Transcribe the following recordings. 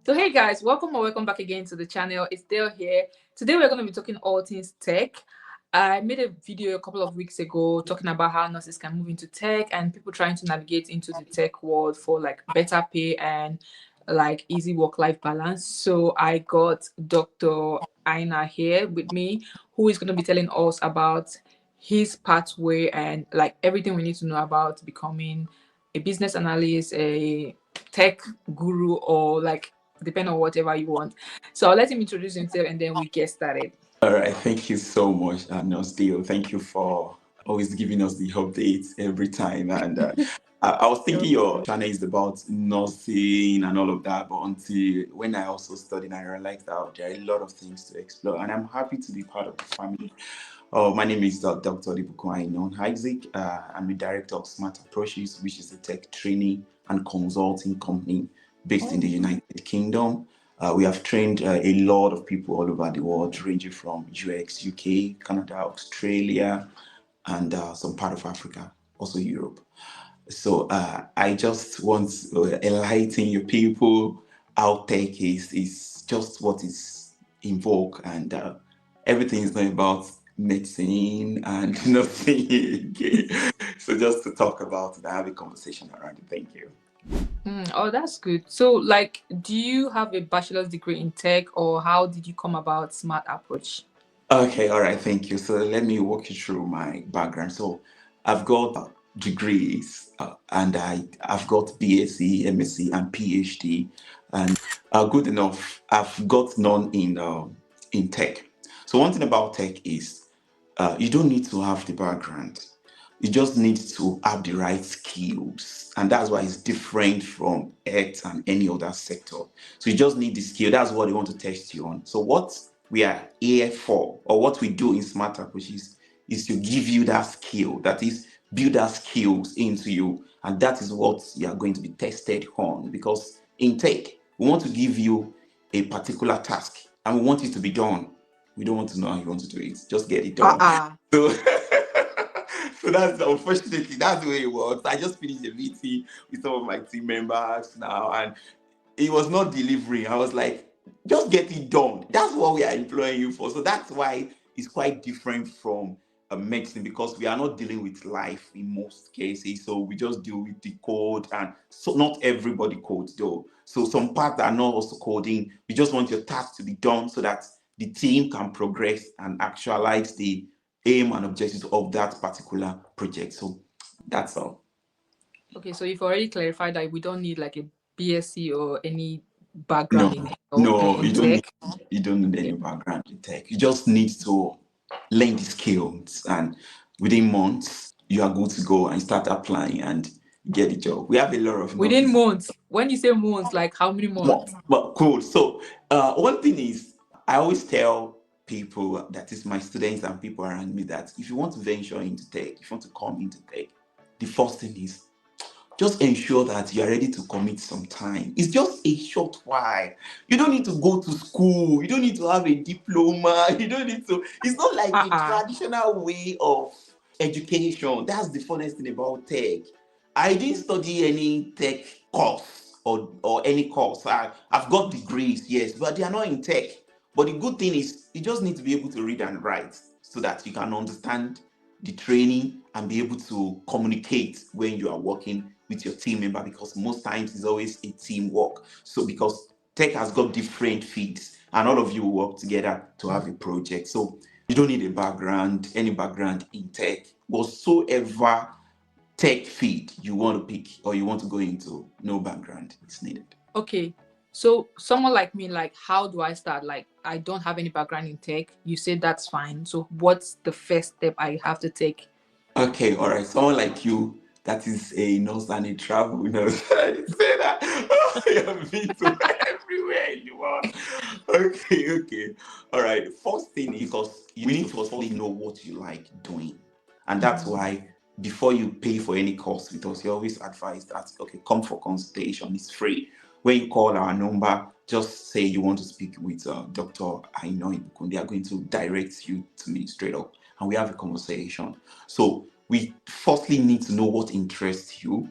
So hey guys, welcome or welcome back again to the channel. It's Dale here. Today we're going to be talking all things tech. I made a video a couple of weeks ago talking about how nurses can move into tech and people trying to navigate into the tech world for like better pay and like easy work-life balance. So I got Dr. Aina here with me, who is going to be telling us about his pathway and like everything we need to know about becoming a business analyst, a tech guru, or like depend on whatever you want. So I'll let him introduce himself and then we get started. All right, thank you so much, Nurse Dio. Thank you for always giving us the updates every time. And I was thinking your channel is about nursing and all of that, but until when I also studied, I realized that there are a lot of things to explore, and I'm happy to be part of the family. My name is Dr. Ibukun Isaac. I'm the director of Smart Approaches, which is a tech training and consulting company based in the United Kingdom. We have trained a lot of people all over the world, ranging from UX, UK, Canada, Australia, and some part of Africa, also Europe. So I just want to enlighten you people how tech is just what is in vogue, and everything is not about medicine and nothing. So just to talk about it, I have a conversation around it. Thank you. Oh, that's good. So, like, do you have a bachelor's degree in tech, or how did you come about Smart Approach? Okay, all right, thank you. So let me walk you through my background. So I've got degrees, and I've got BSc, MSc, and PhD, and good enough. I've got none in tech. So one thing about tech is you don't need to have the background. You just need to have the right skills, and that's why it's different from ed and any other sector. So you just need the skill. That's what they want to test you on. So what we are here for, or what we do in Smart Approaches, is to give you that skill. That is, build that skills into you, and that is what you are going to be tested on. Because in tech, we want to give you a particular task, and we want it to be done. We don't want to know how you want to do it. Just get it done. So, so that's unfortunately that's the way it works. I just finished a meeting with some of my team members now, and it was not delivering. I was like, just get it done. That's what we are employing you for. So that's why it's quite different from medicine, because we are not dealing with life in most cases. So we just deal with the code, and so not everybody codes though. So some parts are not also coding. We just want your task to be done so that the team can progress and actualize the aim and objectives of that particular project. So that's all. Okay, so you've already clarified that we don't need like a BSc or any No, background in no, in tech. you don't need any background in tech. You just need to learn the skills, and within months you are good to go and start applying and get the job. We have a lot of Within nurses. months. When you say months, like how many months? But cool. So one thing is, I always tell people, that is my students and people around me, that if you want to venture into tech, if you want to come into tech, the first thing is just ensure that you are ready to commit some time. It's just a short while. You don't need to go to school. You don't need to have a diploma. You don't need to. It's not like a traditional way of education. That's the funnest thing about tech. I didn't study any tech course or any course. I've got degrees, yes, but they are not in tech. But the good thing is, you just need to be able to read and write so that you can understand the training and be able to communicate when you are working with your team member, because most times it's always a teamwork. So because tech has got different feeds, and all of you will work together to have a project. So you don't need a background, any background in tech, whatsoever tech feed you want to pick or you want to go into, no background is needed. Okay. So someone like me, like how do I start? Like I don't have any background in tech. You said that's fine. So what's the first step I have to take? Okay, all right. Someone like you that is a nurse and a travel nurse. I didn't say that. Oh, you have been to everywhere in the world. Okay. All right. First thing is, because you need to firstly know what you like doing. And that's why before you pay for any course with us, you always advise that, okay, come for consultation. It's free. When you call our number, just say you want to speak with Dr. Ibukun. They are going to direct you to me straight up, and we have a conversation. So we firstly need to know what interests you,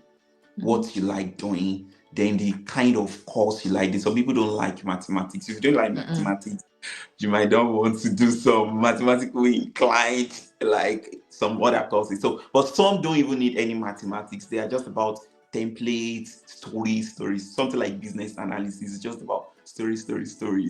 what you like doing, then the kind of course you like. Some people don't like mathematics. If you don't like mathematics, you might not want to do some mathematically inclined, like some other courses. So, but some don't even need any mathematics. They are just about templates, stories, something like business analysis. It's just about stories.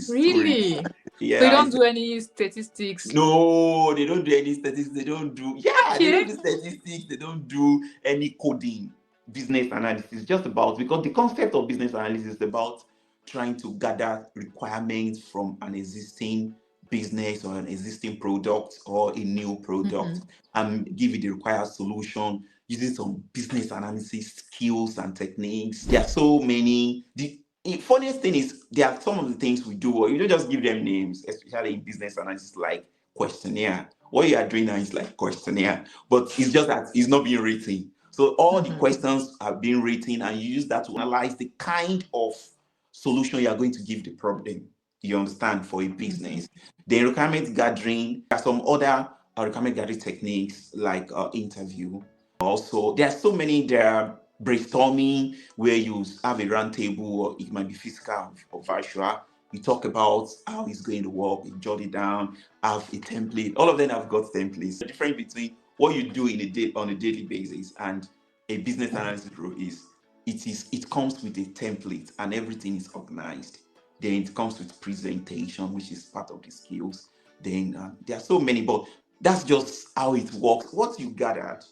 Really? So you Yeah, don't do any statistics? no, they don't do any statistics. They don't do, yeah, they don't Okay. do statistics. They don't do any coding. Business analysis is just about, because the concept of business analysis is about trying to gather requirements from an existing business or an existing product or a new product and give it the required solution using some business analysis skills and techniques. There are so many. The funniest thing is there are some of the things we do, or you don't just give them names, especially in business analysis, like questionnaire. What you are doing now is like questionnaire, but it's just that it's not being written. So all the questions are being written, and you use that to analyze the kind of solution you are going to give the problem. You understand, for a business. The requirement gathering, there are some other requirement gathering techniques like interview. Also, there are so many. There are brainstorming where you have a round table, or it might be physical or virtual. You talk about how it's going to work, you jot it down, have a template. All of them have got templates. The difference between what you do in a day on a daily basis and a business analysis role is it comes with a template and everything is organized. Then it comes with presentation, which is part of the skills. Then there are so many, but that's just how it works. What you gathered,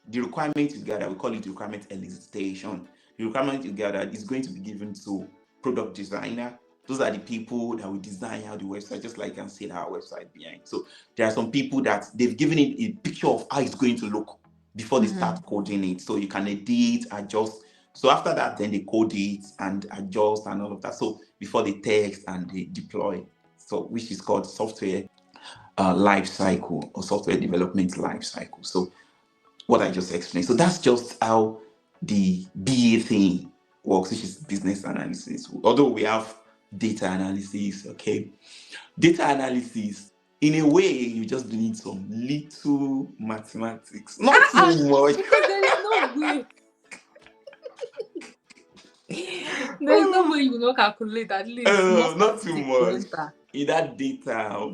the requirement you gather, we call it requirement elicitation. The requirement you gather is going to be given to product designer. Those are the people that will design how the website, just like you can see our website behind. So there are some people that they've given it a picture of how it's going to look before they start coding it. So you can edit, adjust. So after that, then they code it and adjust and all of that. So before they test and they deploy, so which is called software life cycle or software development life cycle. So what I just explained. So that's just how the BA thing works, which is business analysis. Although we have data analysis, okay? Data analysis, in a way, you just need some little mathematics, not too much. Because there is no way. There is no way you will not calculate at least small Not too statistics to much. enter. In that data,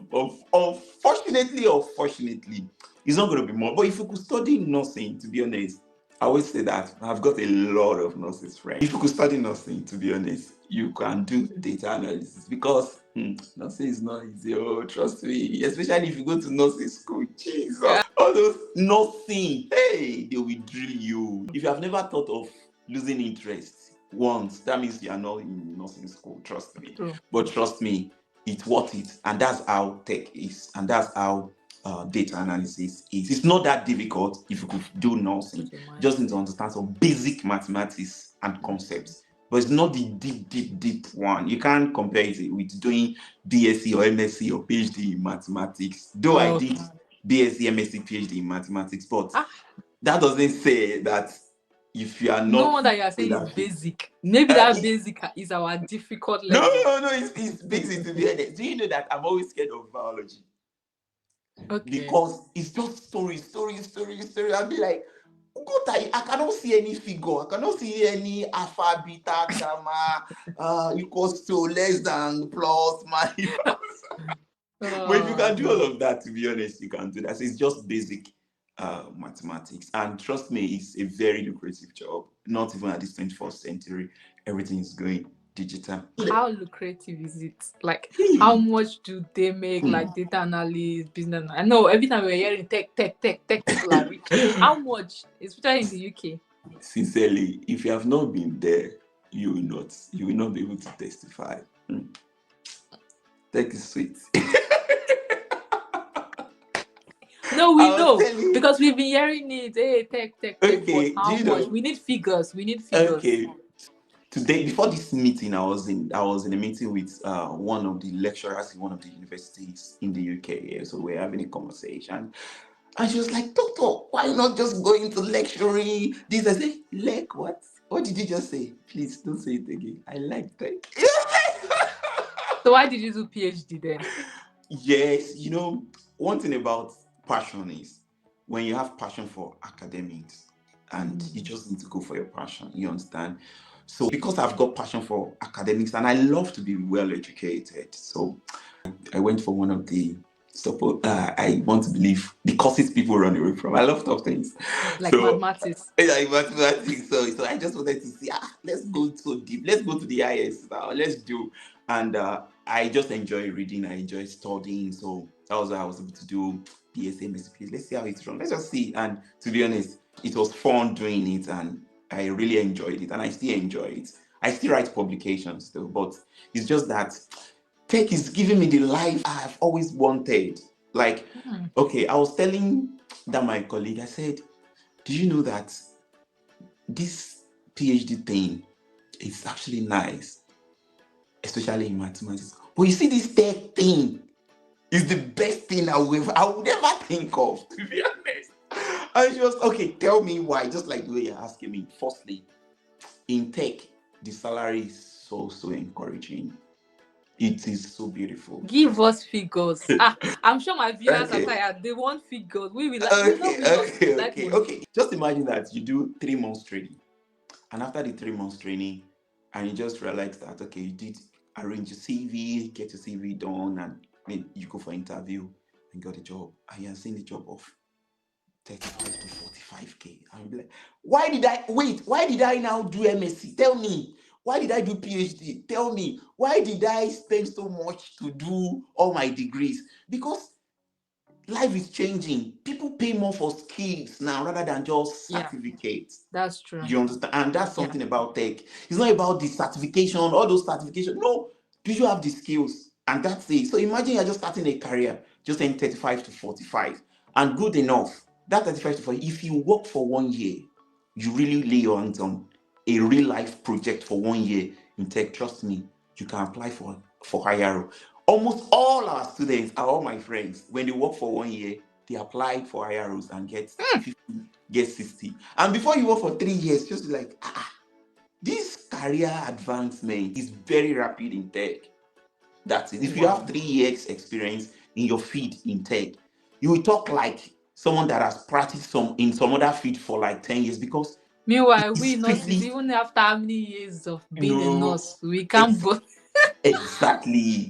unfortunately or fortunately, it's not going to be more. But if you could study nursing, to be honest, I always say that I've got a lot of nurses friends. If you could study nursing, to be honest, you can do data analysis, because nursing is not easy. Oh, trust me. Especially if you go to nursing school, Jesus, all those nursing, hey, they will drill you. If you have never thought of losing interest once, that means you are not in nursing school. Trust me. True. But trust me, it's worth it, and that's how tech is, and that's how data analysis is. It's not that difficult if you could do nursing. You just need to understand some basic mathematics and concepts. But it's not the deep one. You can't compare it with doing BSc or MSc or PhD in mathematics. Though I did BSc, MSc, PhD in mathematics, but that doesn't say that if you are not. No one that you are saying is basic. Maybe that basic is our difficult level. No, it's basic, to be honest. Do you know that I'm always scared of biology? Okay. Because it's just story. I'll be like, God, I cannot see any figure. I cannot see any alpha, beta, gamma, equals to, less than, plus, minus. But if you can do all of that, to be honest, you can do that. So it's just basic mathematics. And trust me, it's a very lucrative job. Not even at this 21st century. Everything is going digital. How lucrative is it? Like, how much do they make? Like data analysts, business. I know every time we're hearing tech, people are rich. How much, especially in the UK? Sincerely, if you have not been there, you will not be able to testify. Tech is sweet. No, we know because we've been hearing it. Hey, tech. Okay, but how much? We need figures. Okay. Today, before this meeting, I was in a meeting with one of the lecturers in one of the universities in the UK. So we're having a conversation, and she was like, "Doctor, why not just go into lecturing?" This, I said, "Lec what? What did you just say? Please don't say it again. I like tech." So why did you do PhD then? Yes, one thing about passion is when you have passion for academics and you just need to go for your passion, you understand? So because I've got passion for academics and I love to be well educated, so I went for one of the I want to believe the courses people run away from. I love tough things. Like So mathematics. yeah, mathematics. So I just wanted to see, let's go so deep. Let's go to the IS now. Let's do. And I just enjoy reading. I enjoy studying. So that was why I was able to do PSA, MSc. Let's see how it's run. Let's just see. And to be honest, it was fun doing it, and I really enjoyed it, and I still enjoy it. I still write publications though, but it's just that tech is giving me the life I've always wanted. Like, okay, I was telling that my colleague, I said, do you know that this PhD thing is actually nice, especially in mathematics? But you see, this tech thing is the best thing I would ever think of, to be honest. And she was, okay, tell me why, just like the way you're asking me. Firstly, in tech, the salary is so encouraging. It is so beautiful. Give us figures. I'm sure my viewers are tired. They want figures. We will like Okay. Just imagine that you do 3 months training, and after the 3 months training, and you just realize that, okay, you did arrange your CV, get your CV done, and then you go for interview and got a job, and you're seeing the job of 35 to 45k. I'm like, why did I now do MSc? Tell me. Why did I do PhD? Tell me. Why did I spend so much to do all my degrees? Because life is changing. People pay more for skills now rather than just certificates. That's true. You understand? And that's something about tech. It's not about the certification, all those certifications. No, do you have the skills? And that's it. So imagine you're just starting a career, just saying 35 to 45, and good enough. That 35 to 40, if you work for 1 year, you really lay your hands on a real life project for 1 year in tech, trust me, you can apply for higher. Almost all our students are all my friends. When they work for 1 year, they apply for higher roles and get 50, get 60. And before you work for 3 years, just like, this career advancement is very rapid in tech. That's it. If you have 3 years experience in your field in tech, you will talk like someone that has practiced in some other field for like 10 years, because meanwhile, we nurses, even after how many years of being a nurse, we can't vote. Exactly.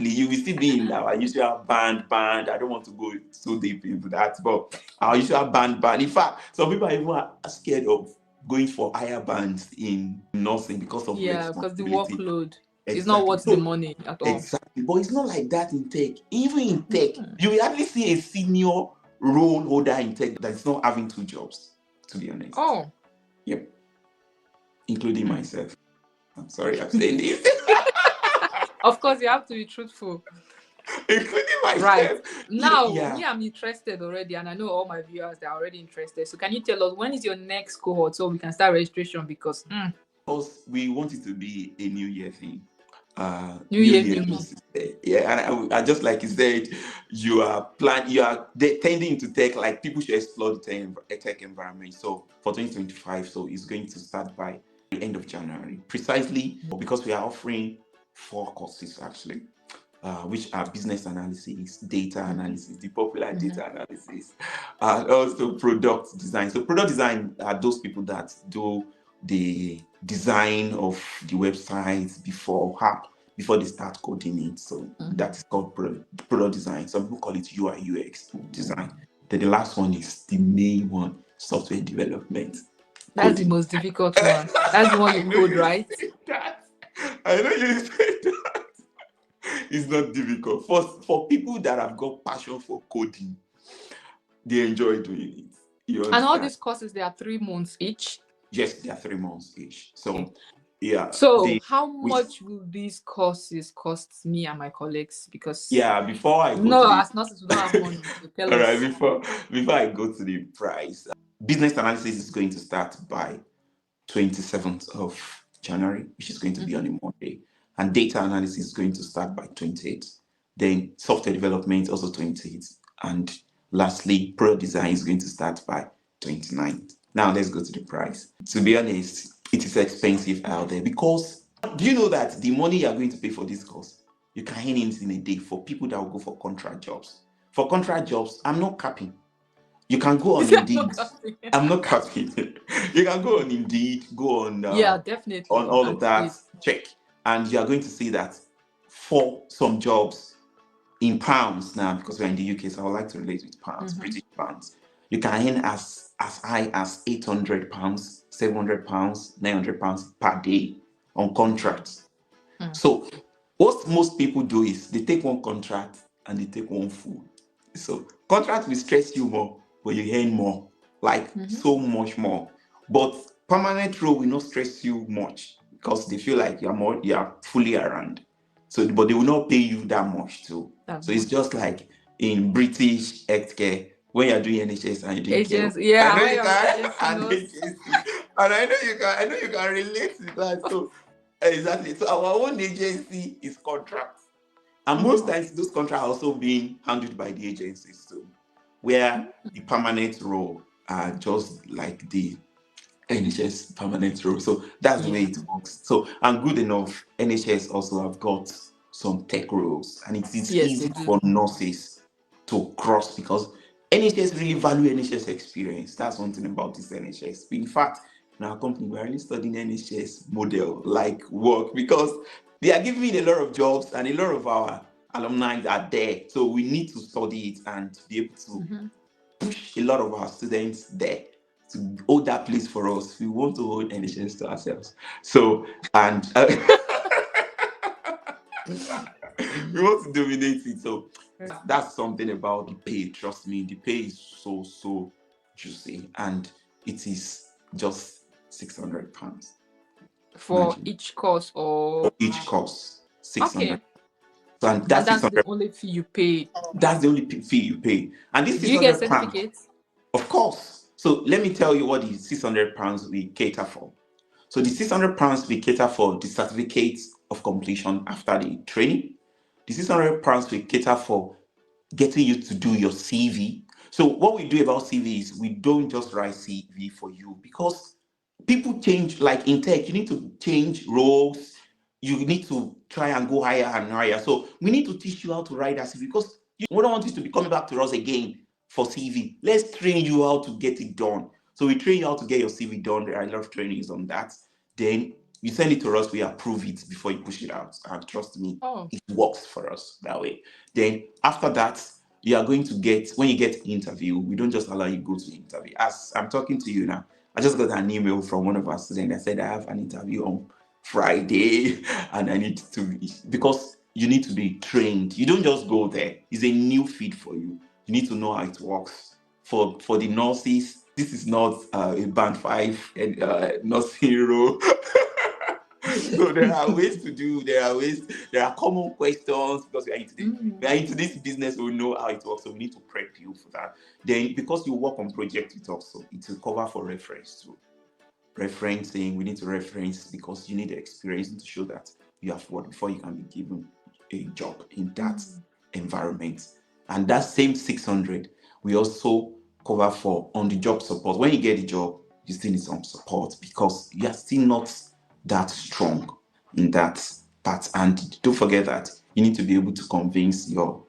You will still be in our usual band. I don't want to go so deep into that, but our usual band. In fact, some people are even scared of going for higher bands in nursing because of because the workload is Exactly. not worth the money at all. Exactly, but it's not like that in tech. Even in tech, you will hardly see a senior role holder in tech that's not having 2 jobs, to be honest. Oh. Yep. Including myself. I'm sorry I'm saying this. Of course, you have to be truthful. Including myself. Right. Now, me, I'm interested already, and I know all my viewers, they're already interested. So can you tell us, when is your next cohort so we can start registration? Because we want it to be a New Year thing. New Year. Yeah, and I just like you said, you are tending to tech, like people should explore the tech environment. So for 2025, so it's going to start by the end of January, precisely because we are offering 4 courses actually, which are business analysis, data analysis, the popular data analysis, and also product design. So product design are those people that do the design of the websites before they start coding it. So that is called product design. Some people call it UI UX design. Then the last one is the main one, software development. That's the most difficult one. That's the one you code, right? I know you said that. It's not difficult. For people that have got passion for coding, they enjoy doing it. And all these courses, they are 3 months each? Yes, they are 3 months each. So, yeah. So, how much will these courses cost me and my colleagues? Because before I go as nurses, we don't have money to tell all us. right, before I go to the price, business analysis is going to start by 27th of January, which is going to be on a Monday, and data analysis is going to start by 28th. Then software development also 28th, and lastly, product design is going to start by 29th. Now let's go to the price. To be honest, it is expensive out there, because do you know that the money you are going to pay for this course, you can earn it in a day for people that will go for contract jobs. For contract jobs, I'm not capping. You can go You on see, I'm Indeed. not copying. I'm not copying. You can go on Indeed, go Yeah, on definitely. all of And that, check, and you are going to see that for some jobs in pounds now, because we're in the UK, so I would like to relate with pounds, British pounds. You can earn as high as £800, £700, £900 per day on contracts. So what most people do is they take one contract and they take one full. So contract will stress you more, but you earn more, like so much more. But permanent role will not stress you much because they feel like you are fully around. So, but they will not pay you that much too. So it's just like in British healthcare when you're doing NHS and you're doing care. agents, yeah, I know when you you're with can, agency and knows. agency, and I know you can relate to that. So exactly. So our own agency is contract. And most times those contracts are also being handled by the agencies too, where the permanent role are just like the NHS permanent role. So that's the way Yeah. it works. So and good enough, NHS also have got some tech roles, and it is Yes, they easy do. for nurses to cross because NHS really value NHS experience. That's one thing about this NHS. In fact, in our company, we're really studying NHS model like work because they are giving a lot of jobs and a lot of our alumni are there. So we need to study it and be able to push a lot of our students there to hold that place for us. We want to hold NHS to ourselves. So, and we want to dominate it. So, that's something about the pay. Trust me, the pay is so juicy, and it is just £600. For Imagine each course or each course 600. okay. So, and And that's that's the 600. only fee you pay. That's the only fee you pay, and this Do you six get hundred pounds. certificates? Of course. So let me tell you what the £600 we cater for. So the £600 we cater for the certificates of completion after the training. The £600 we cater for getting you to do your CV. So what we do about CV is we don't just write CV for you because people change, like in tech, you need to change roles, you need to try and go higher and higher. So we need to teach you how to write that CV because we don't want you to be coming back to us again for CV. Let's train you how to get it done. So we train you how to get your CV done. There are a lot of trainings on that. Then you send it to us, we approve it before you push it out. And trust me, Oh. it works for us that way. Then after that, you are going to get, when you get interview, we don't just allow you go to interview. As I'm talking to you now, I just got an email from one of our students that said I have an interview on Friday and I need to, because you need to be trained. You don't just go there. It's a new feed for you. You need to know how it works. For the nurses, this is not a band 5 and nursing role. So there are common questions because we are into this business, we know how it works, so we need to prep you for that. Then because you work on project with us, so it will cover for reference too. Referencing, we need to reference because you need the experience to show that you have worked before you can be given a job in that environment. And that same 600 we also cover for on the job support. When you get the job, you still need some support because you are still not that strong in that part. And don't forget that you need to be able to convince your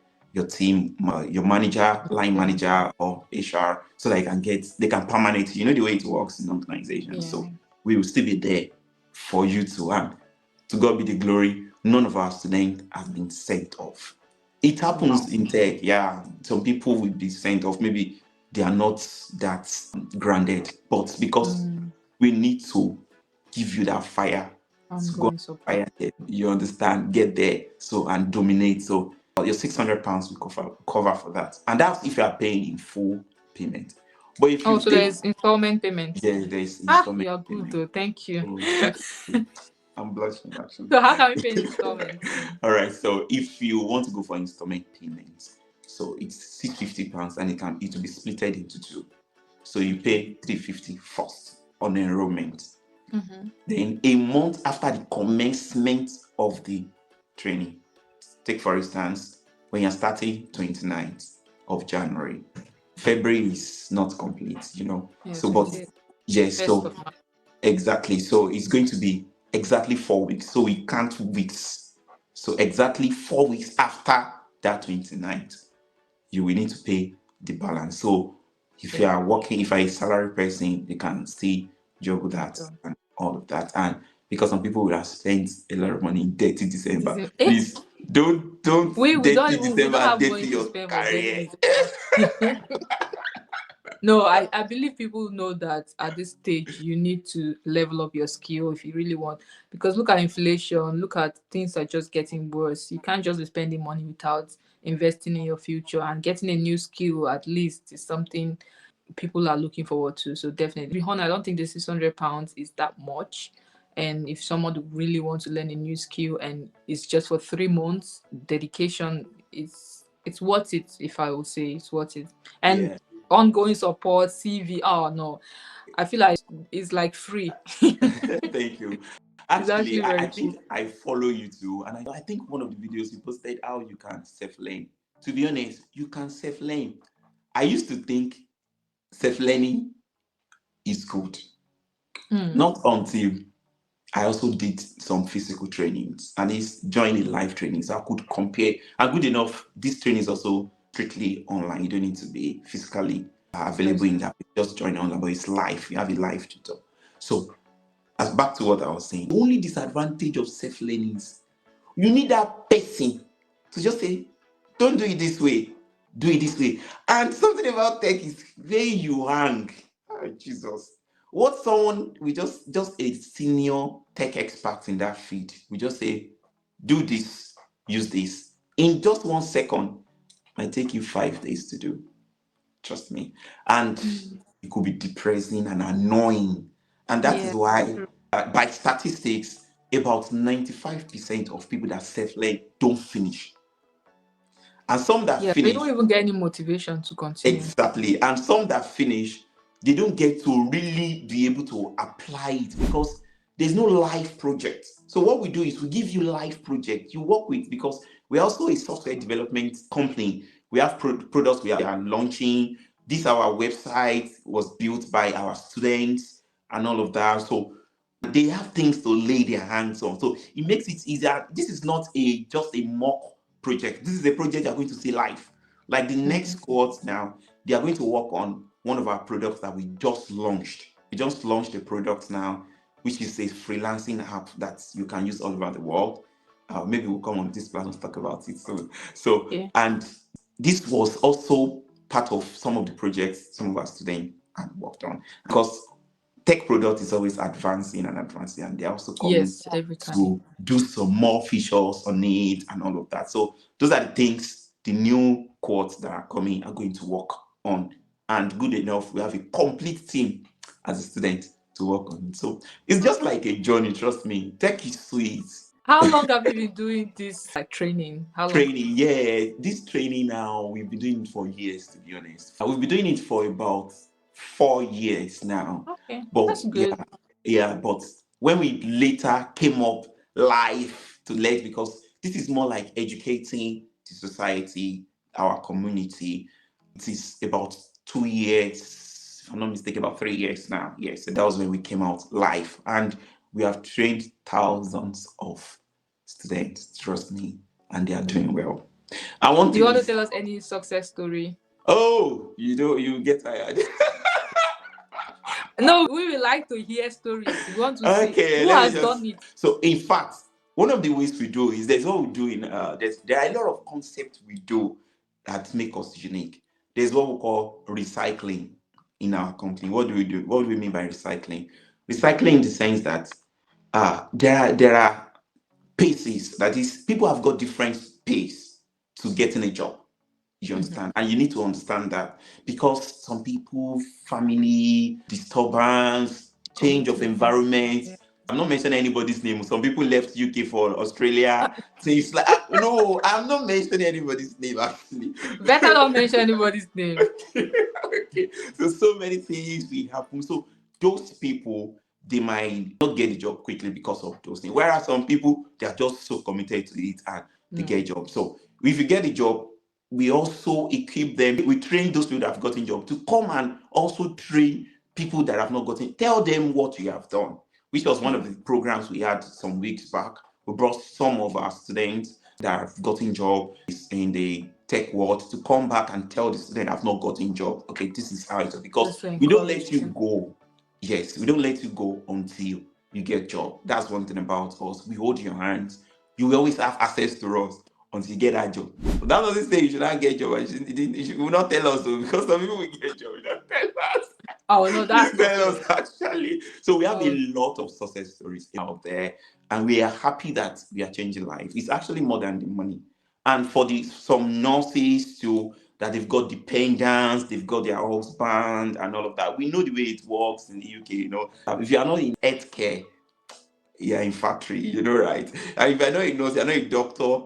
team, your manager, line Yeah. manager, or HR, so that they can permanent. You know the way it works in organizations. Yeah. So we will still be there for you to earn. To God be the glory. None of our students have been sent off. It happens in tech, yeah. Some people will be sent off. Maybe they are not that grounded, but because we need to give you that fire to go Ongoing support. fire there. You understand? Get there so and dominate. So your £600 will cover for that, and that's if you are paying in full payment. But if Oh, you so take, there's installment payments. yeah, there's Ah, installment you are good payment. though. Thank you. So that's good. I'm blushing actually. So how can we pay in installments? All right. So if you want to go for installment payments, so it's £650 and it will be splitted into two. So you pay £350 first on enrollment. Then a month after the commencement of the training. Take for instance, when you're starting 29th of January, February is not complete, Yeah, So, but 28th. yes, First so of March. exactly. So it's going to be exactly 4 weeks. So we count weeks. So exactly 4 weeks after that 29th, you will need to pay the balance. So If you are working, if you're a salary person, you can still juggle that and all of that. And because some people will have spent a lot of money in dirty December, please don't we dirty don't December have dirty money to your spend for career. dating. No, I believe people know that at this stage you need to level up your skill if you really want. Because look at inflation, look at things are just getting worse. You can't just be spending money without investing in your future, and getting a new skill at least is something people are looking forward to. So definitely, to be honest, I don't think the £600 is that much. And if someone really wants to learn a new skill and it's just for 3 months, dedication is it's worth it. If I would say it's worth it, and Yeah. ongoing support, CV. Oh no, I feel like it's like free. Thank you. It's actually Actually, I very cool. think I follow you too. And I think one of the videos you posted how you can self-learn. To be honest, you can self-learn. I used to think self-learning is good. Not until I also did some physical trainings and it's joining live trainings. So I could compare. And good enough, this training is also strictly online. You don't need to be physically available in that. Just join online, but it's live. You have a live tutor. So as back to what I was saying, the only disadvantage of self-learning is you need that person to just say, don't do it this way, do it this way. And something about tech is where you hang. Oh, Jesus. What someone we just a senior tech expert in that field, we just say, do this, use this. In just 1 second, might take you 5 days to do. Trust me. And it could be depressing and annoying. And that is Yeah, why, true. by statistics, about 95% of people that self-learn don't finish. And some that Yeah, so you finish, don't even get any motivation to continue. exactly, and some that finish, they don't get to really be able to apply it because there's no live project. So what we do is we give you live project you work with, because we're also a software development company. We have products we are launching. This our website was built by our students and all of that. So they have things to lay their hands on. So it makes it easier. This is not a just a mock project. This is a project you're going to see live. Like the next quarter now, they are going to work on one of our products that we just launched. We just launched a product now, which is a freelancing app that you can use all over the world. Maybe we'll come on this platform to talk about it soon. So, Yeah. and this was also part of some of the projects some of our students had worked on, because tech product is always advancing and advancing, and they're also coming Yes, every time. to do some more features on it and all of that. So those are the things the new quads that are coming are going to work on. And good enough, we have a complete team as a student to work on it. So it's just like a journey, trust me. Tech is sweet. How long have you been doing this like training? How long? Training, yeah. This training now, we've been doing it for years, to be honest. We've been doing it for about 4 years now. Okay, But that's good. yeah, but when we later came up live to let, because this is more like educating the society, our community. It is about 2 years, if I'm not mistaken, about 3 years now. Yes, so that was when we came out live. And we have trained thousands of students, trust me, and they are doing well. And one Do you thing want to is, tell us any success story? oh, you get tired. No, we would like to hear stories. We want to see Okay, who let me has just. done it. So, in fact, one of the ways we do is there's what we do in there are a lot of concepts we do that make us unique. There's what we call recycling in our company. What do we do? What do we mean by recycling? Recycling in the sense that there are paces. That is, people have got different pace to getting a job. You understand? And you need to understand that, because some people, family, disturbance, change of Commitment. environment. Yeah. I'm not mentioning anybody's name. Some people left UK for Australia. Things like, no, I'm not mentioning anybody's name actually. Better not mention anybody's name. Okay. So many things will happen. So those people, they might not get the job quickly because of those things. Whereas some people, they are just so committed to it and they get a job. So if you get a job, we also equip them. We train those people that have gotten job to come and also train people that have not gotten. Tell them what you have done, which was one of the programs we had some weeks back. We brought some of our students that have gotten job in the tech world to come back and tell the student I've not gotten job. Okay, this is how it is, because Just to we don't encourage let you them. go. Yes, we don't let you go until you get job. That's one thing about us. We hold your hands. You will always have access to us until you get that job. But that doesn't say you should not get job. You will not tell us though, because some people will get job. You don't tell us. Oh no, that's You not tell fair. us actually. So we have a Oh, lot of success stories out there, and we are happy that we are changing lives. It's actually more than the money. And for the some nurses to that they've got dependents, they've got their husband and all of that. We know the way it works in the UK. If you are not in healthcare, you're in factory. Right? And if you're not a nurse, you're not a doctor,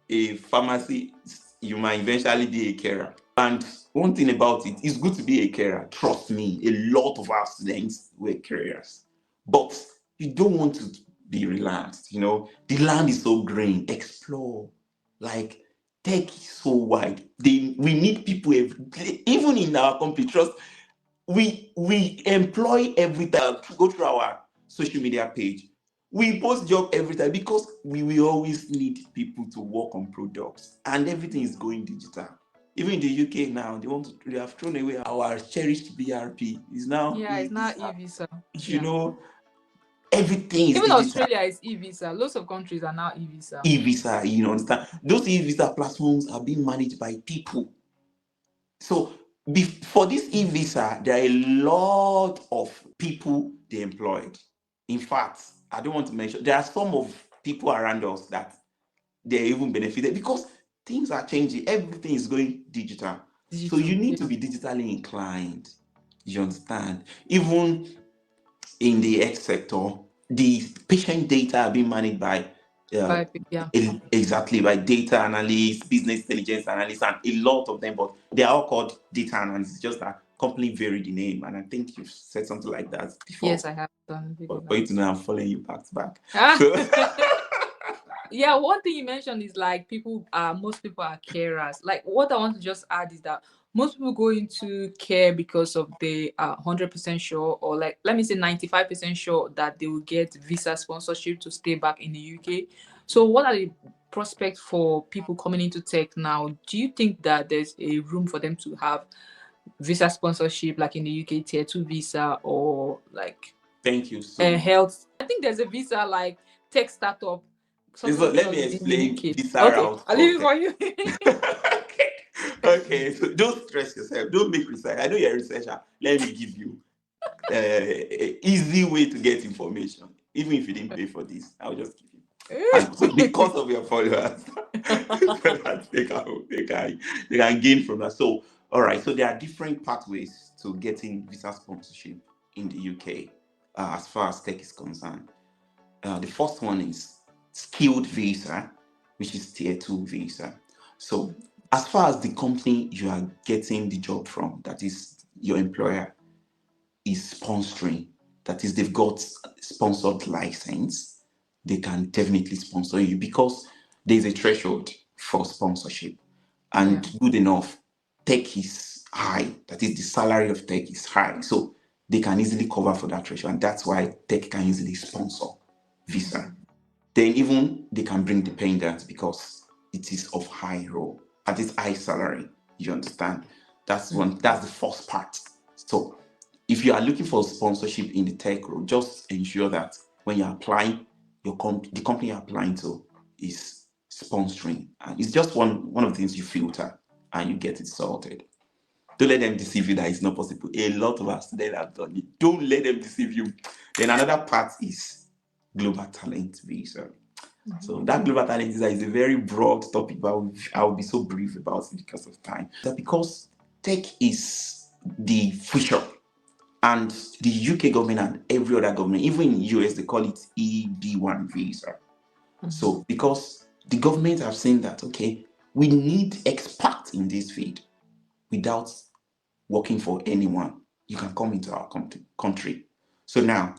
a pharmacy, you might eventually be a carer. And one thing about it, it's good to be a carer. Trust me, a lot of our students were carers. But you don't want to be relaxed. The land is so green. Explore. Like, tech is so wide. We need people even in our company. Trust, we employ every time. Go through our social media page. We post job every time because we will always need people to work on products, and everything is going digital. Even in the UK now, they have thrown away our cherished BRP. Is now yeah, it's not e-visa. e-visa. You Yeah. know, everything is Even digital. Australia is e-visa. Lots of countries are now e-visa. E-visa, understand? Those e-visa platforms are being managed by people. So for this e-visa, there are a lot of people they employed. In fact, I don't want to mention, there are some of people around us that they even benefited because things are changing. Everything is going digital. So you Digital. need to Yeah. be digitally inclined. You understand? Even in the health sector, the patient data are being managed by uh, Yeah. exactly by data analysts, business intelligence analysts, and a lot of them, but they are all called data analysts. It's just that company varied the name, and I think you've said something like that before. Yes, I have done video For you that. to know, I'm following you back to back. Ah. So Yeah, one thing you mentioned is like most people are carers. Like what I want to just add is that most people go into care because of they are 100% sure, or like let me say 95% sure that they will get visa sponsorship to stay back in the UK. So what are the prospects for people coming into tech now? Do you think that there's a room for them to have visa sponsorship like in the UK tier 2 visa, or like thank you so much. health? I think there's a visa like tech startup, something So let because me it's in the explain UK. this Okay, route I'll leave of it for you. okay. Okay, so don't stress yourself. Don't make research. I know you're a researcher. Let me give you an easy way to get information. Even if you didn't pay for this, I'll just give you. And so because of your followers, so that they can gain from that. So, all right. So there are different pathways to getting visa sponsorship in the UK as far as tech is concerned. The first one is skilled visa, which is tier 2 visa. So, as far as the company you are getting the job from, that is your employer, is sponsoring, that is, they've got sponsored license, they can definitely sponsor you because there's a threshold for sponsorship. Yeah. And good enough, tech is high, that is, the salary of tech is high. So, they can easily cover for that threshold. And that's why tech can easily sponsor visa. Then even they can bring dependents because it is of high role at this high salary. You understand? That's the first part. So if you are looking for sponsorship in the tech role, just ensure that when you're applying, the company you're applying to is sponsoring. And it's just one of the things you filter and you get it sorted. Don't let them deceive you that it's not possible. A lot of our students have done it. Don't let them deceive you. Then another part is global talent visa. So that global talent visa is a very broad topic, but I'll be so brief about it because of time. That because tech is the future, and the UK government and every other government, even in US, they call it EB1 visa. So because the government have seen that, okay, we need experts in this field without working for anyone. You can come into our country. So now,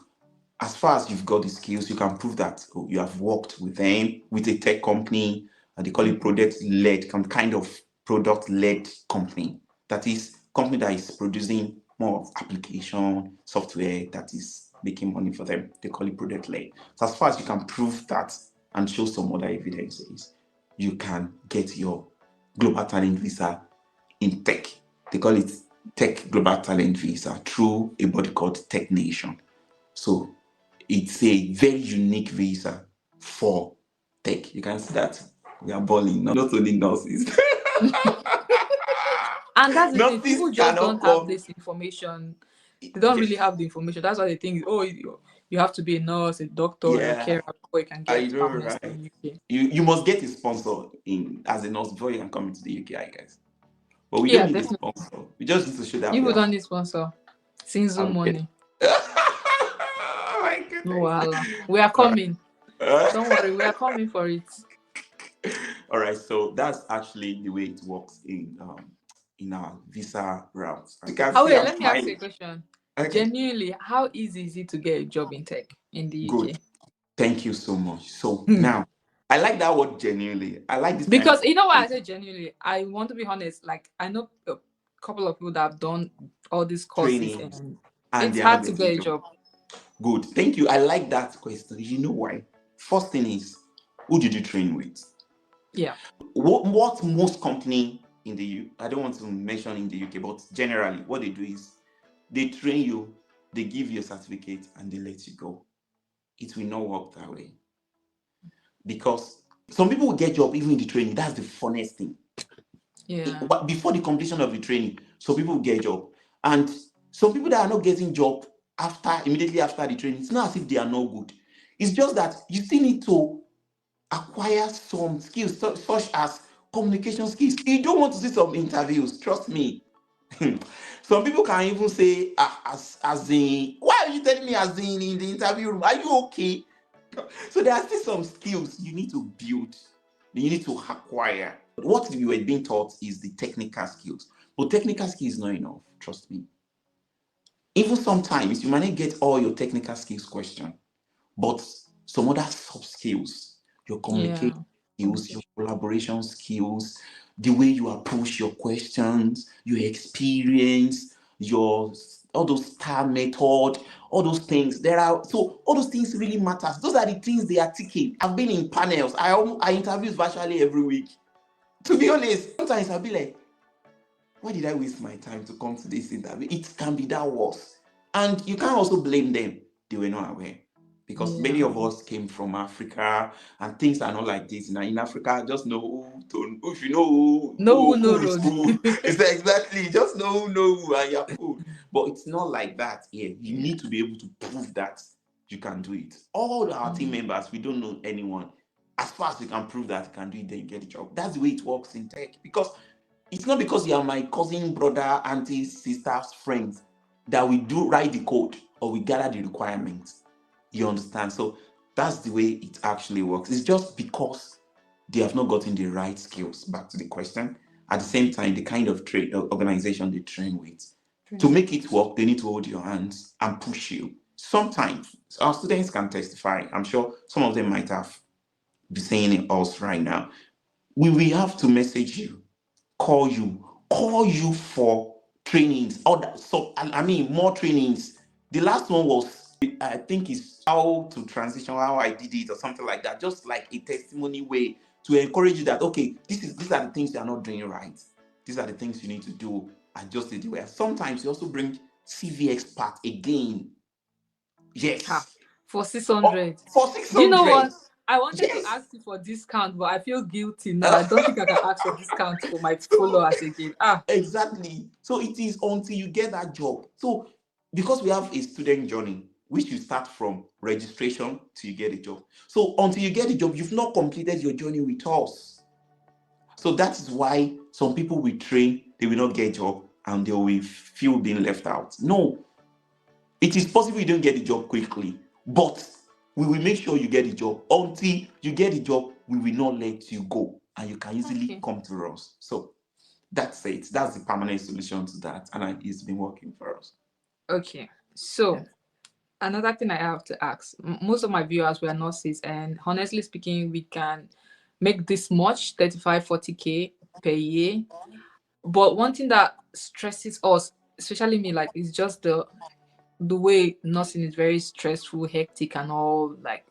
as far as you've got the skills, you can prove that you have worked with them, with a tech company, and they call it product-led, kind of product-led company. That is, company that is producing more of application, software that is making money for them. They call it product-led. So as far as you can prove that and show some other evidences, you can get your global talent visa in tech. They call it Tech Global Talent Visa through a body called Tech Nation. So it's a very unique visa for tech. You can see that we are balling, not only nurses. And that's the thing, Nurses people just cannot don't have come. this information. They don't really Yes, have the information. That's why they think, oh, you have to be a nurse, a doctor, or a yeah, carer before you can I get know, permanent stay right? in UK. You must get a sponsor in as a nurse before you can come into the UK, I guess. But we don't Yeah, need a definitely. sponsor. We just need to show that we You have. don't need sponsor. Sinzu Okay. money. Oh my No goodness. wahala. We are All coming. right. Don't worry, we are coming for it. All right. So that's actually the way it works in our visa routes. As you can How see, wait, I'm let me ask you a smiling. question. Okay. Genuinely, how easy is it to get a job in tech in the Good. UK? Thank you so much. So Hmm. now I like that word genuinely. I like this kind Because of you know why I conversation. say genuinely? I want to be honest. Like I know a couple of people that have done all these courses Training and and it's they are not hard to getting get a job. job. Good. Thank you. I like that question. You know why? First thing is, who did you train with? Yeah. What most company in the I don't want to mention in the UK, but generally what they do is they train you, they give you a certificate, and they let you go. It will not work that way because some people will get job even in the training. That's the funniest thing. Yeah. But before the completion of the training, some people will get job, and some people that are not getting job immediately after the training. It's not as if they are not good. It's just that you still need to acquire some skills such as communication skills. You don't want to see some interviews, trust me. Some people can even say, as in, why are you telling me as in the interview room? Are you okay? So there are still some skills you need to build, you need to acquire. What we were being taught is the technical skills, but technical skills is not enough, trust me. Even sometimes you might not get all your technical skills question, but some other soft skills, your communication Yeah. skills, your collaboration skills, the way you approach your questions, your experience, your all those star method, all those things. All those things really matters. Those are the things they are ticking. I've been in panels. I interview virtually every week. To be honest, sometimes I'll be like, why did I waste my time to come to this interview? It can be that worse. And you can't also blame them. They were not aware. Because many Yeah. of us came from Africa and things are not like this. Now in Africa, just know if you know No who, no who is road. who. It's exactly just know who and you're cool. But it's not like that here. You Yeah. need to be able to prove that you can do it. All our team Mm. members, we don't know anyone. As far as you can prove that you can do it, then you get a job. That's the way it works in tech. Because it's not because you are my cousin, brother, auntie, sister's friends that we do write the code or we gather the requirements. You understand? So that's the way it actually works. It's just because they have not gotten the right skills. Back to the question. At the same time, the kind of organization they train with. To make it work, they need to hold your hands and push you. Sometimes our students can testify. I'm sure some of them might have been saying it us right now. We will have to message you, call you for trainings. So I mean more trainings. The last one was I think is how to transition, how I did it or something like that. Just like a testimony way to encourage you that okay, these are the things you are not doing right. These are the things you need to do. Adjust it where. Sometimes you also bring CV expert again. Ha. Yes. For six Oh, hundred. for Do you know 600. what? I wanted to Yes. ask you for discount, but I feel guilty now. I don't think I can ask for discount for my followers again. Ah, Exactly. So it is until you get that job. So because we have a student journey, which you start from registration till you get a job. So until you get a job, you've not completed your journey with us. So that is why some people will train, they will not get a job, and they will feel being left out. No, it is possible you don't get the job quickly, but we will make sure you get the job. Until you get the job, we will not let you go, and you can easily okay. come to us. So that's it. That's the permanent solution to that, and it's been working for us. Okay. Yeah. So another thing I have to ask. Most of my viewers were nurses, and honestly speaking, we can make this much 35, 40K per year. But one thing that stresses us, especially me, like is just the way nursing is very stressful, hectic, and all. Like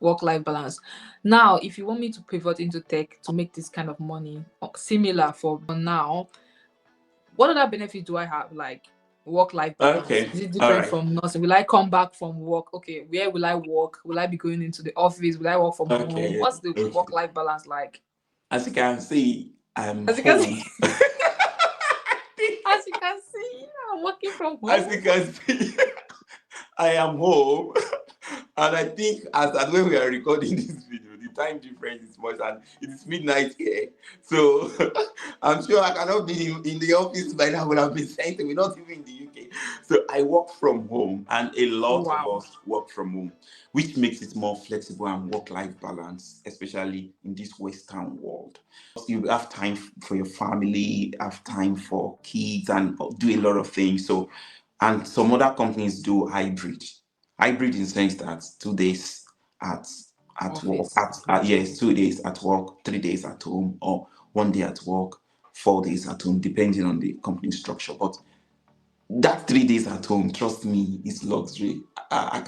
work-life balance. Now, if you want me to pivot into tech to make this kind of money similar for now, what other benefits do I have? Like work-life balance. Okay. Is it All different right. from nursing? Will I come back from work? Okay, where will I work? Will I be going into the office? Will I work from home? Okay. What's the Okay. work-life balance like? As you can see, I'm As you can see, home. as you can see, I'm working from As home. you can see, I am home. And I think as at when we are recording this video, the time difference is much, and it is midnight here. So I'm sure I cannot be in the office by now. Would have been sent to me, not even in the UK. So I work from home, and a lot of Wow. us work from home, which makes it more flexible and work-life balance, especially in this Western world. You have time for your family, have time for kids, and do a lot of things. So, and some other companies do hybrid. Hybrid in the sense that 2 days at work, Office. yes, 2 days at work, 3 days at home, or 1 day at work, 4 days at home, depending on the company structure. But that 3 days at home, trust me, is luxury. I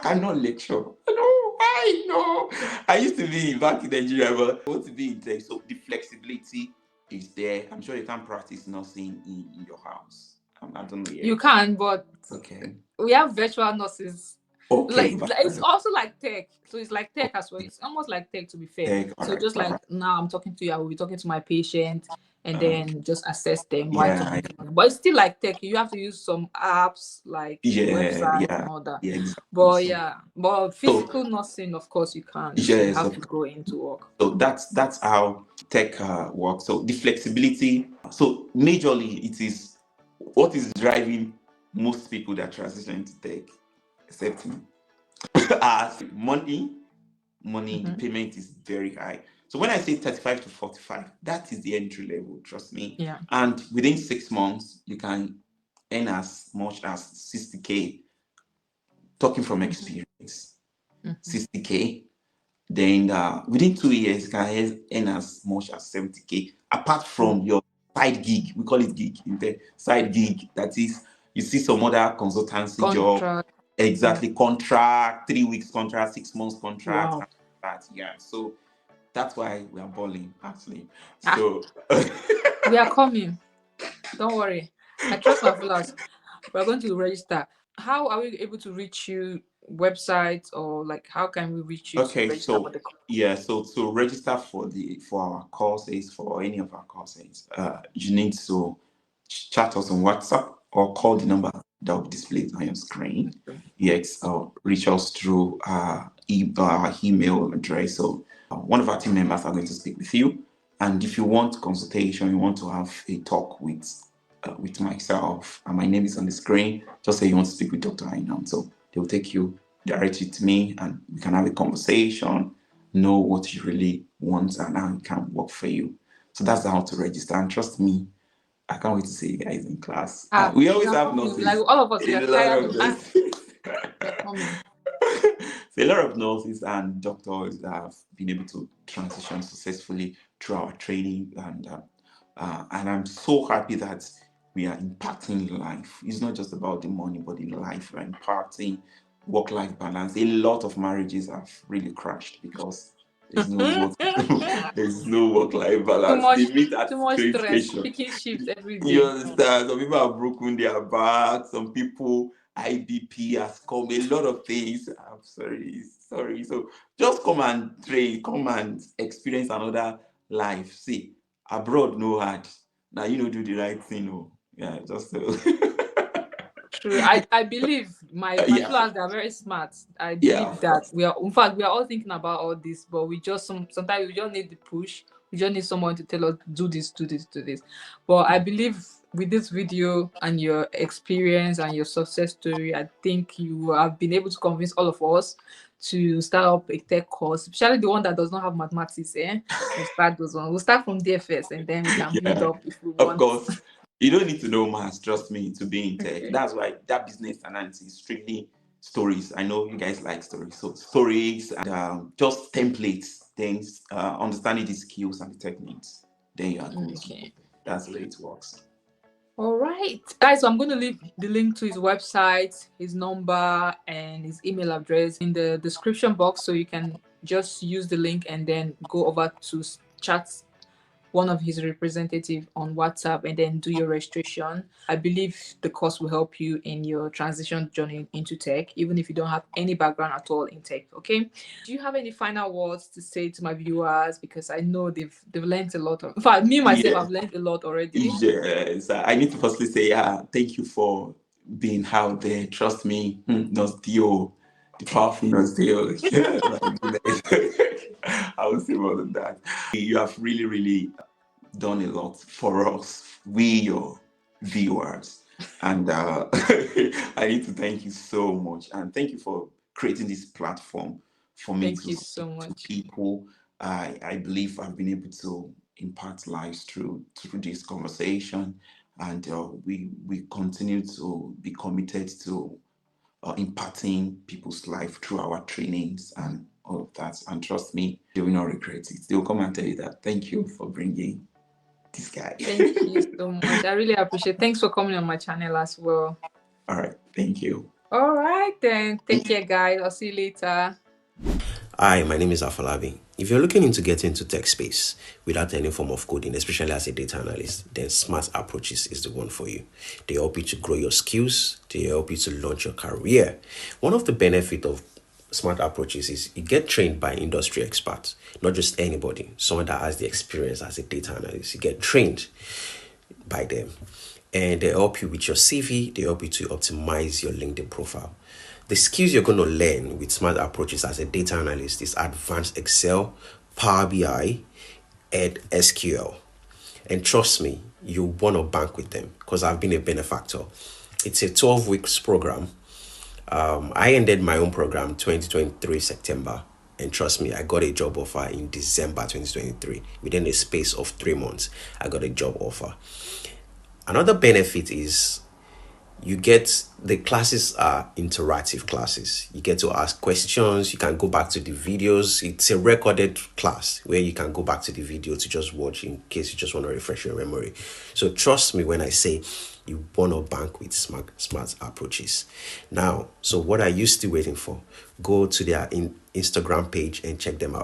cannot lecture. I know. I used to be back in Nigeria, but I want to be in tech. So the flexibility is there. I'm sure you can practice nursing in your house. I don't know You yet. can, but Okay. we have virtual nurses. Okay. Like it's also like tech, so it's like tech as well. It's almost like tech, to be fair. Tech. All So right. just All like right. now, I'm talking to you, I will be talking to my patient, and Okay. then just assess them while Yeah. talking to them. But it's still like tech. You have to use some apps, like Yeah. websites and Yeah. all that. Yeah. Exactly. But yeah, but So physical nursing, of course, you can't. You yes. have to go into work. So that's how tech works. So the flexibility. So majorly, it is what is driving most people that transition to tech, except me. As money, the Mhm. payment is very high. So when I say 35 to 45, that is the entry level, trust me. Yeah. And within 6 months, you can earn as much as 60K, talking from experience. Mhm. 60K. Then within 2 years, you can earn as much as 70K. Apart Wow. from your side gig, we call it gig in the side gig. That is, you see some other consultancy job, Contract. Yeah. exactly contract, 3 weeks contract, 6 months contract, Wow. and that. Yeah. So that's why we are balling actually. Ah, So we are coming. Don't worry. I trust my followers. We're going to register. How are we able to reach you? Websites, or like how can we reach you to okay, register for so the course? yeah, so to register for our courses, for any of our courses, you need to chat us on WhatsApp or call the number that will be displayed on your screen. Yes, or reach us through our email address. So one of our team members are going to speak with you. And if you want consultation, you want to have a talk with myself, and my name is on the screen, just say you want to speak with Dr. Ainam. So they'll take you directly to me, and we can have a conversation, know what you really want, and how it can work for you. So that's how to register. And trust me, I can't wait to see you guys in class. Ah, We we always are have coming. Like nurses. all of us, we A are lot tired of of nurses. we are coming. So a lot of nurses and doctors have been able to transition successfully through our training, and I'm so happy that we are impacting life. It's not just about the money, but the life we're impacting, work-life balance. A lot of marriages have really crashed because there's no work, there's no work-life too balance. much, They meet at too much train stress. station. Picking shifts every You day. understand? Some people have broken their back. Some people IBP has come. A lot of things. I'm sorry. So just come and train. Come and experience another life. See, abroad no hard. Now you know do the right thing. Oh, yeah. Just True. I believe my yeah, followers, they are very smart. I yeah. believe Of that course. we are, in fact, we are all thinking about all this, but we just sometimes we just need the push. We just need someone to tell us do this, do this, do this. But I believe with this video and your experience and your success story, I think you have been able to convince all of us to start up a tech course, especially the one that does not have mathematics. We'll start those ones. We'll start from there first, and then we can build Yeah. up if we Of want. course. You don't need to know maths, trust me, to be in tech. Okay. That's why that business analysis is strictly stories. I know you guys like stories. So stories and just templates, things, understanding the skills and the techniques. Then you are good to go. Okay. That's the way it works. All right, guys. So I'm going to leave the link to his website, his number, and his email address in the description box, so you can just use the link and then go over to chat one of his representative on WhatsApp and then do your registration. I believe the course will help you in your transition journey into tech, even if you don't have any background at all in tech. Okay. Do you have any final words to say to my viewers? Because I know they've learned a lot of. In fact, me myself, Yeah. I've learned a lot already. Yes, I need to firstly say, thank you for being out there. Trust me, Nostio, the powerful Nostio. Yeah, my goodness. I will say more than that. You have really, really done a lot for us, we, your viewers. And I need to thank you so much. And thank you for creating this platform for me Thank to you speak so to much. people. I believe I've been able to impact lives through this conversation. And we continue to be committed to impacting people's life through our trainings and all of that. And trust me, they will not regret it. They will come and tell you that. Thank you for bringing this guy. Thank you so much. I really appreciate it. Thanks for coming on my channel as well. All right. Thank you. All right, then. Take care, guys. I'll see you later. Hi, my name is Afolabi. If you're looking into getting into tech space without any form of coding, especially as a data analyst, then Smart Approaches is the one for you. They help you to grow your skills. They help you to launch your career. One of the benefits of Smart Approaches is you get trained by industry experts, not just anybody, someone that has the experience as a data analyst. You get trained by them, and they help you with your CV. They help you to optimize your LinkedIn profile. The skills you're going to learn with Smart Approaches as a data analyst is advanced Excel, Power BI, and SQL. And trust me, you want to bank with them because I've been a benefactor. It's a 12 weeks program. I ended my own program 2023 September. And trust me, I got a job offer in December 2023. Within a space of 3 months, I got a job offer. Another benefit is you get the classes are interactive classes. You get to ask questions. You can go back to the videos. It's a recorded class where you can go back to the video to just watch in case you just want to refresh your memory. So trust me when I say you want to bank with smart approaches. Now, so what are you still waiting for? Go to their Instagram page and check them out.